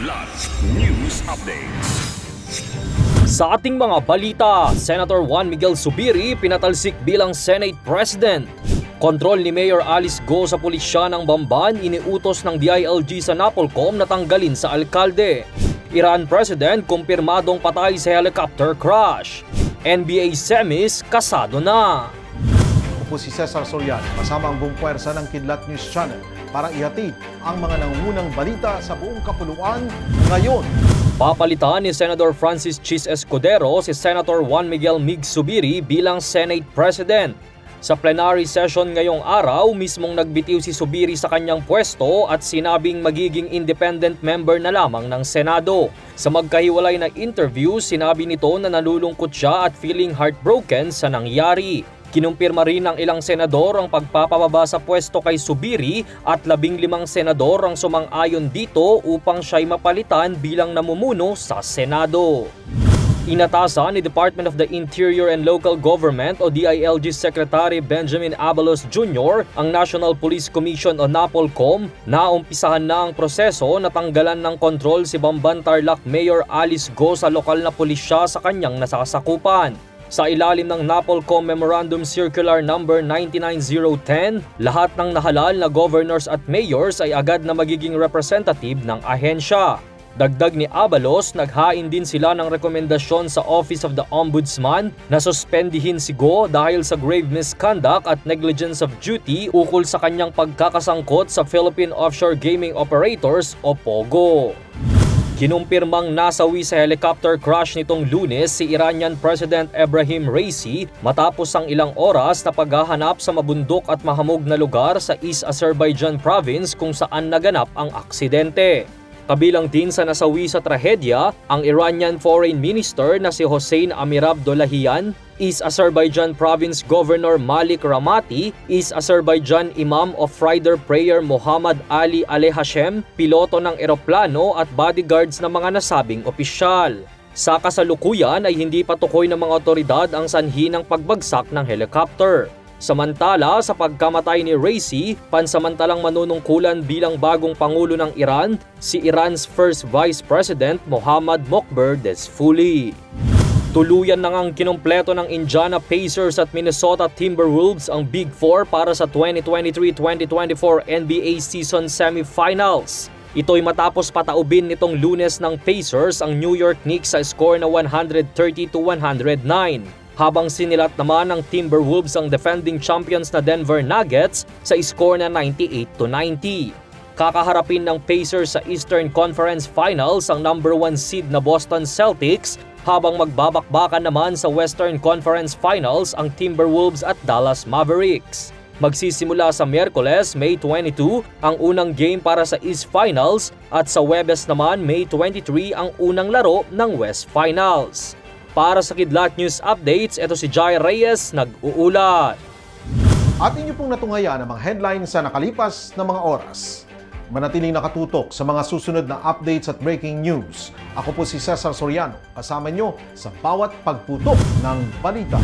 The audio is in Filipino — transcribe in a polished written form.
Kidlat News Updates. Sa ating mga balita, Senator Juan Miguel Zubiri pinatalsik bilang Senate President. Kontrol ni Mayor Alice Go sa pulisya ng Bamban, iniutos ng DILG sa NAPOLCOM na tanggalin sa alkalde. Iran President kumpirmadong patay sa helicopter crash. NBA semis kasado na. Ako po si Cesar Soriano, kasama ang buong puwersa ng Kidlat News Channel para ihatid ang mga nangungunang balita sa buong kapuluan ngayon. Papalitan ni Senator Francis Chis Escudero si Senator Juan Miguel Mig Zubiri bilang Senate President. Sa plenary session ngayong araw, mismong nagbitiw si Zubiri sa kanyang pwesto at sinabing magiging independent member na lamang ng Senado. Sa magkahiwalay na interview, sinabi nito na nalulungkot siya at feeling heartbroken sa nangyari. Kinumpirma rin ng ilang senador ang pagpapababa sa pwesto kay Zubiri at 15 senador ang sumang-ayon dito upang siya'y mapalitan bilang namumuno sa Senado. Inatasan ni Department of the Interior and Local Government o DILG Secretary Benjamin Abalos Jr. ang National Police Commission o NAPOLCOM na umpisahan na ang proseso na tanggalan ng kontrol si Bamban Tarlac Mayor Alice Go sa lokal na pulisya sa kanyang nasasakupan. Sa ilalim ng NAPOLCOM Memorandum Circular No. 99010, lahat ng nahalal na governors at mayors ay agad na magiging representative ng ahensya. Dagdag ni Abalos, naghain din sila ng rekomendasyon sa Office of the Ombudsman na suspendihin si Go dahil sa grave misconduct at negligence of duty ukol sa kanyang pagkakasangkot sa Philippine Offshore Gaming Operators o POGO. Kinumpirmang nasawi sa helicopter crash nitong Lunes si Iranian President Ebrahim Raisi matapos ang ilang oras na paghahanap sa mabundok at mahamog na lugar sa East Azerbaijan Province kung saan naganap ang aksidente. Kabilang din sa nasawi sa trahedya ang Iranian Foreign Minister na si Hossein Amirabdollahian, East Azerbaijan Province Governor Malik Ramati, East Azerbaijan Imam of Friday Prayer Muhammad Ali Alehashem, piloto ng eroplano at bodyguards ng mga nasabing opisyal. Sa kasalukuyan ay hindi pa tukoy ng mga otoridad ang sanhi ng pagbagsak ng helicopter. Samantala, sa pagkamatay ni Raisi, pansamantalang manunungkulan bilang bagong Pangulo ng Iran, si Iran's First Vice President Mohammad Mokhber Desfuli. Tuluyan na ngang kinumpleto ng Indiana Pacers at Minnesota Timberwolves ang Big Four para sa 2023-2024 NBA Season Semifinals. Ito'y matapos pataubin nitong Lunes ng Pacers ang New York Knicks sa score na 130-109. Habang sinilat naman ng Timberwolves ang defending champions na Denver Nuggets sa score na 98-90. Kakaharapin ng Pacers sa Eastern Conference Finals ang number 1 seed na Boston Celtics, habang magbabakbakan naman sa Western Conference Finals ang Timberwolves at Dallas Mavericks. Magsisimula sa Miyerkules, May 22, ang unang game para sa East Finals at sa Huwebes naman, May 23, ang unang laro ng West Finals. Para sa Kidlat News Updates, ito si Jai Reyes, nag-uulat. At inyo pong natungayan ang mga headlines sa nakalipas na mga oras. Manatiling nakatutok sa mga susunod na updates at breaking news. Ako po si Cesar Soriano, kasama nyo sa bawat pagputok ng balita.